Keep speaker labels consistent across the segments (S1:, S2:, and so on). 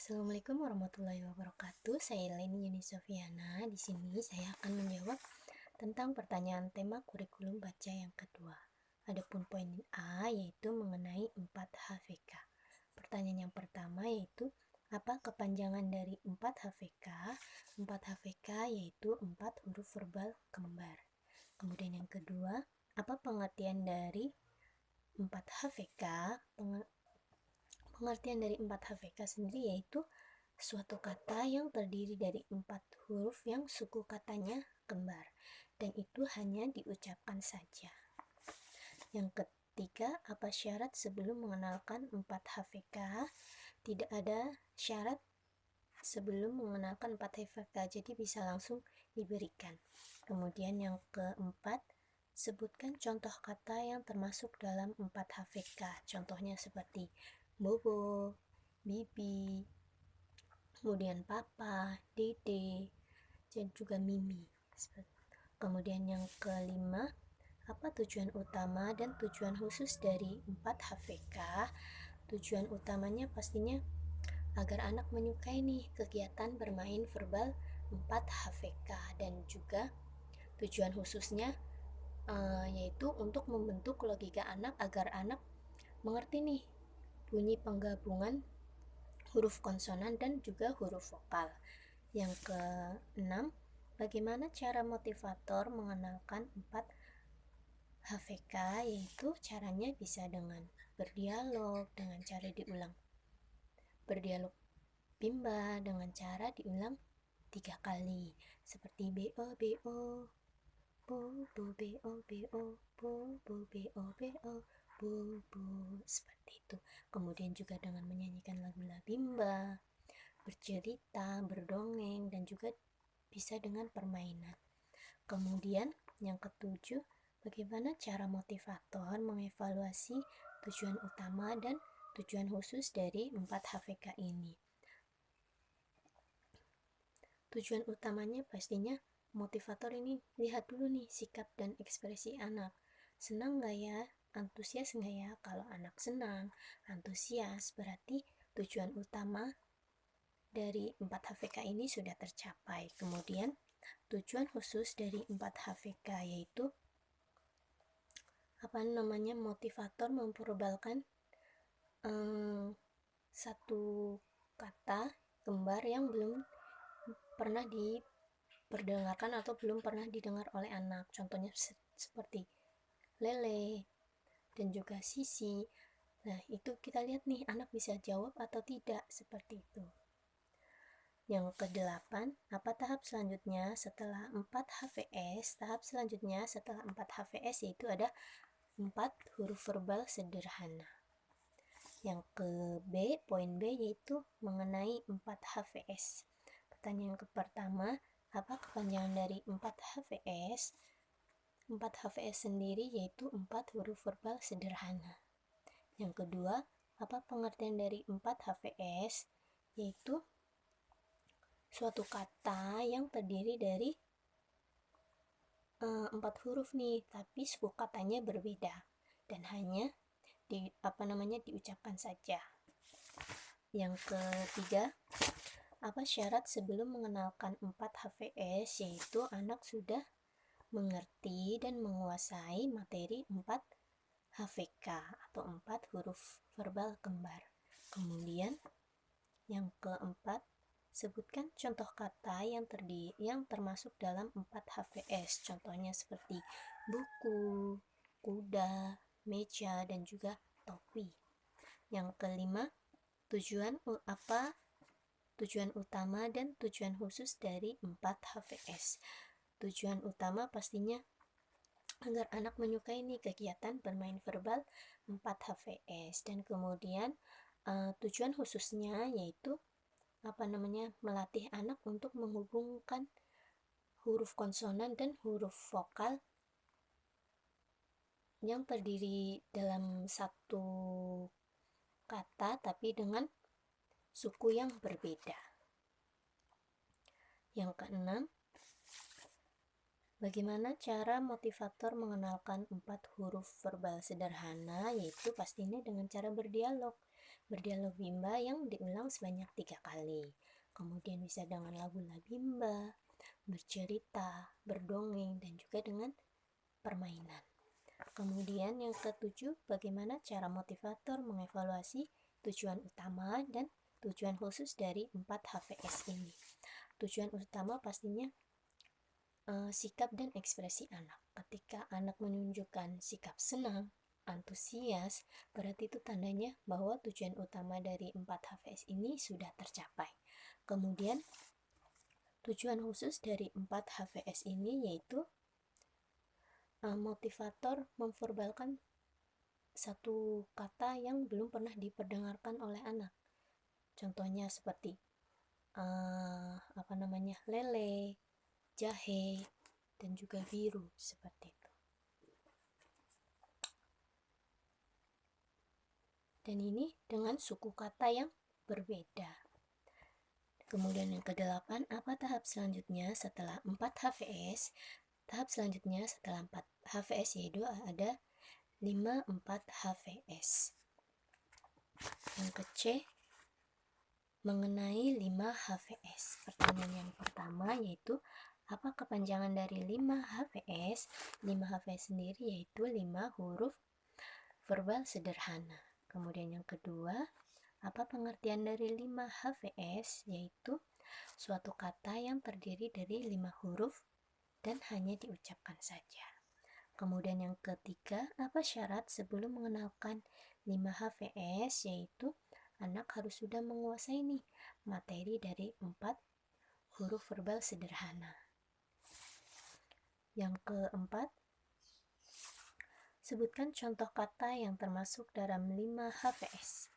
S1: Assalamualaikum warahmatullahi wabarakatuh. Saya Leni Yuni Sofiana. Di sini saya akan menjawab tentang pertanyaan tema kurikulum baca yang kedua. Adapun poin A yaitu mengenai 4 HVK. Pertanyaan yang pertama yaitu apa kepanjangan dari 4 HVK? 4 HVK yaitu 4 huruf verbal kembar. Kemudian yang kedua, apa pengertian dari 4 HVK? Pengertian dari 4 HVK sendiri yaitu suatu kata yang terdiri dari 4 huruf yang suku katanya kembar dan itu hanya diucapkan saja. Yang ketiga, apa syarat sebelum mengenalkan 4 HVK? Tidak ada syarat sebelum mengenalkan 4 HVK, jadi bisa langsung diberikan. Kemudian yang keempat, sebutkan contoh kata yang termasuk dalam 4 HVK. Contohnya seperti bobo, bibi, kemudian papa, dede, dan juga mimi. Kemudian yang kelima, apa tujuan utama dan tujuan khusus dari 4 HVK? Tujuan utamanya pastinya agar anak menyukai nih kegiatan bermain verbal 4 HVK, dan juga tujuan khususnya yaitu untuk membentuk logika anak agar anak mengerti nih bunyi penggabungan huruf konsonan dan juga huruf vokal. Yang keenam, bagaimana cara motivator mengenalkan 4 HVK? Yaitu caranya bisa dengan berdialog, dengan cara diulang. Berdialog bimba dengan cara diulang 3 kali, seperti bo bo, bo bo bo bo, bo bo bo bo, bo, seperti itu. Kemudian juga dengan menyanyikan lagu bimba, bercerita, berdongeng, dan juga bisa dengan permainan. Kemudian yang ketujuh, bagaimana cara motivator mengevaluasi tujuan utama dan tujuan khusus dari 4 HVK ini. Tujuan utamanya pastinya motivator ini lihat dulu nih sikap dan ekspresi anak. Senang gak ya? Antusias gak ya? Kalau anak senang, antusias, berarti tujuan utama dari 4 HVK ini sudah tercapai. Kemudian tujuan khusus dari 4 HVK yaitu motivator memverbalkan satu kata kembar yang belum pernah diperdengarkan atau belum pernah didengar oleh anak. Contohnya seperti lele dan juga sisi. Nah, itu kita lihat nih anak bisa jawab atau tidak, seperti itu. Yang kedelapan, apa tahap selanjutnya setelah 4 HVS? Tahap selanjutnya setelah 4 HVS yaitu ada 4 huruf verbal sederhana. Yang ke B, poin B yaitu mengenai 4 HVS. Pertanyaan pertama, apa kepanjangan dari 4 HVS? 4 HVS sendiri yaitu 4 huruf verbal sederhana. Yang kedua, apa pengertian dari 4 HVS? Yaitu suatu kata yang terdiri dari 4 huruf nih, tapi suku katanya berbeda dan hanya diucapkan saja. Yang ketiga, apa syarat sebelum mengenalkan 4 HVS? Yaitu anak sudah mengerti dan menguasai materi 4 HVK atau 4 huruf verbal kembar. Kemudian yang keempat, sebutkan contoh kata yang termasuk dalam 4 HVS. Contohnya seperti buku, kuda, meja, dan juga topi. Yang kelima, tujuan utama dan tujuan khusus dari 4 HVS. Tujuan utama pastinya agar anak menyukai nih kegiatan bermain verbal 4 HVS, dan kemudian tujuan khususnya yaitu melatih anak untuk menghubungkan huruf konsonan dan huruf vokal yang terdiri dalam satu kata tapi dengan suku yang berbeda. Yang keenam, bagaimana cara motivator mengenalkan 4 huruf verbal sederhana? Yaitu pastinya dengan cara berdialog. berdialog bimba yang diulang sebanyak 3 kali. Kemudian bisa dengan lagu labimba, bercerita, berdongeng, dan juga dengan permainan. Kemudian yang ketujuh, bagaimana cara motivator mengevaluasi tujuan utama dan tujuan khusus dari 4 HVS ini. Tujuan utama pastinya sikap dan ekspresi anak. Ketika anak menunjukkan sikap senang, antusias, berarti itu tandanya bahwa tujuan utama dari 4 HVS ini sudah tercapai. Kemudian tujuan khusus dari 4 HVS ini yaitu motivator memverbalkan satu kata yang belum pernah diperdengarkan oleh anak. Contohnya seperti lele, jahe, dan juga biru, seperti itu. Dan ini dengan suku kata yang berbeda. Kemudian yang ke-8, apa tahap selanjutnya setelah 4 HVS? Tahap selanjutnya setelah 4 HVS yaitu ada 5-4 HVS. Yang ke-C, mengenai 5 HVS. Pertanyaan yang pertama yaitu, apa kepanjangan dari 5 HVS? 5 HVS sendiri yaitu 5 huruf verbal sederhana. Kemudian yang kedua, apa pengertian dari 5 HVS? Yaitu suatu kata yang terdiri dari 5 huruf dan hanya diucapkan saja. Kemudian yang ketiga, apa syarat sebelum mengenalkan 5 HVS? Yaitu anak harus sudah menguasai nih materi dari 4 huruf verbal sederhana. Yang keempat, sebutkan contoh kata yang termasuk dalam 5 HVS.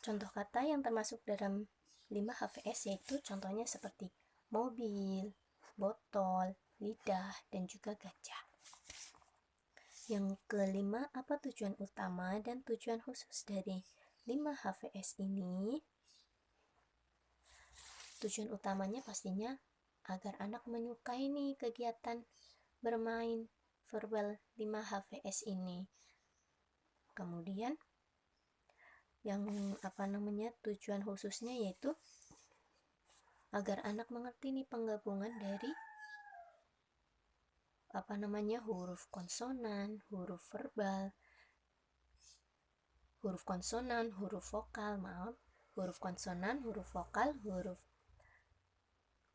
S1: Contoh kata yang termasuk dalam 5 HVS yaitu contohnya seperti mobil, botol, lidah, dan juga gajah. Yang kelima, apa tujuan utama dan tujuan khusus dari 5 HVS ini? Tujuan utamanya pastinya agar anak menyukai nih kegiatan bermain verbal 5 HVS ini. Kemudian yang tujuan khususnya yaitu agar anak mengerti nih penggabungan dari huruf konsonan, huruf verbal, huruf konsonan, huruf vokal, huruf konsonan, huruf vokal, huruf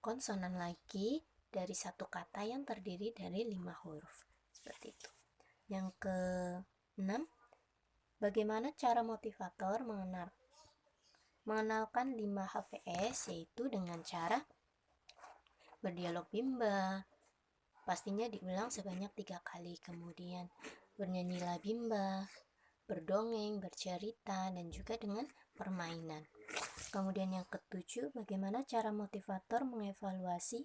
S1: konsonan lagi dari satu kata yang terdiri dari 5 huruf. Seperti itu. Yang ke-6, bagaimana cara motivator mengenalkan 5 HVS? Yaitu dengan cara berdialog bimba, pastinya diulang sebanyak 3 kali. Kemudian bernyanyi labimba, berdongeng, bercerita, dan juga dengan permainan. Kemudian yang ke-7, bagaimana cara motivator mengevaluasi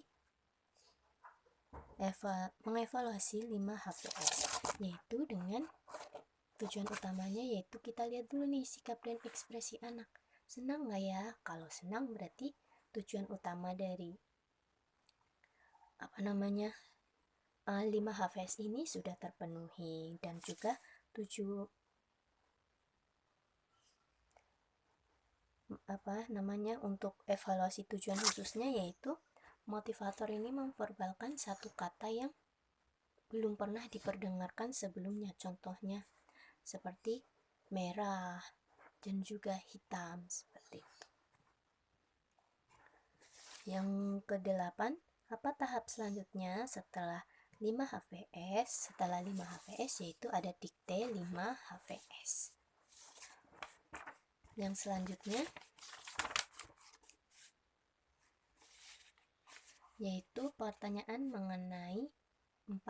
S1: 5 HVS? Yaitu dengan tujuan utamanya yaitu kita lihat dulu nih sikap dan ekspresi anak. Senang nggak ya? Kalau senang berarti tujuan utama dari 5 HVS ini sudah terpenuhi. Dan juga untuk evaluasi tujuan khususnya yaitu motivator ini memverbalkan satu kata yang belum pernah diperdengarkan sebelumnya. Contohnya seperti merah dan juga hitam, seperti itu. Yang ke-8, apa tahap selanjutnya setelah 5 HVS? Setelah 5 HVS yaitu ada dikte 5 HVS. Yang selanjutnya yaitu pertanyaan mengenai 4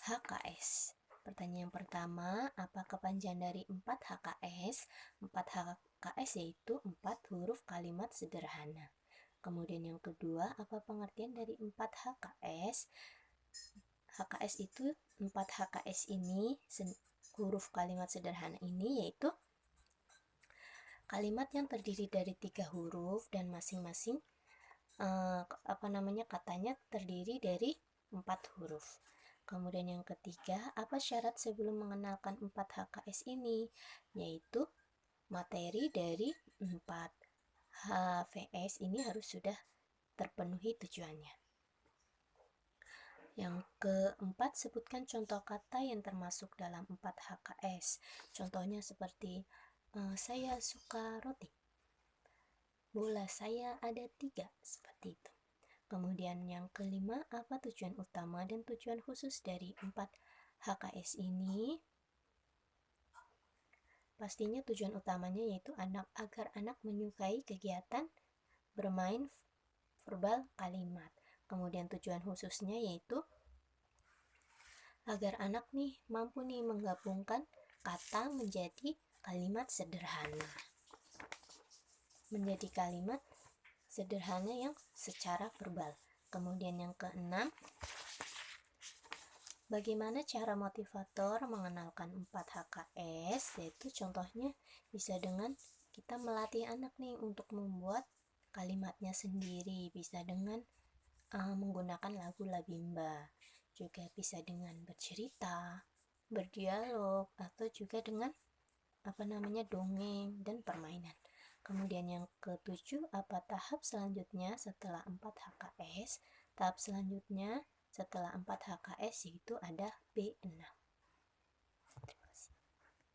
S1: HKS. Pertanyaan yang pertama, apa kepanjangan dari 4 HKS? 4 HKS yaitu 4 huruf kalimat sederhana. Kemudian yang kedua, apa pengertian dari 4 HKS? HKS itu 4 HKS ini, huruf kalimat sederhana ini yaitu kalimat yang terdiri dari 3 huruf dan masing-masing katanya terdiri dari 4 huruf. Kemudian yang ketiga, apa syarat sebelum mengenalkan 4 HKS ini? Yaitu materi dari 4 HVS ini harus sudah terpenuhi tujuannya. Yang keempat, sebutkan contoh kata yang termasuk dalam 4 HKS. Contohnya seperti saya suka roti. Bola saya ada 3, seperti itu. Kemudian yang kelima, apa tujuan utama dan tujuan khusus dari 4 HKS ini? Pastinya tujuan utamanya yaitu agar anak menyukai kegiatan bermain verbal kalimat. Kemudian tujuan khususnya yaitu agar anak mampu menggabungkan kata menjadi kalimat sederhana. Menjadi kalimat sederhana yang secara verbal. Kemudian yang keenam, bagaimana cara motivator mengenalkan 4 HKS? Yaitu contohnya bisa dengan kita melatih anak untuk membuat kalimatnya sendiri, bisa dengan menggunakan lagu Labimba, juga bisa dengan bercerita, berdialog, atau juga dengan dongeng dan permainan. Kemudian yang ketujuh, apa tahap selanjutnya setelah 4 HKS? Tahap selanjutnya setelah 4 HKS yaitu ada B6.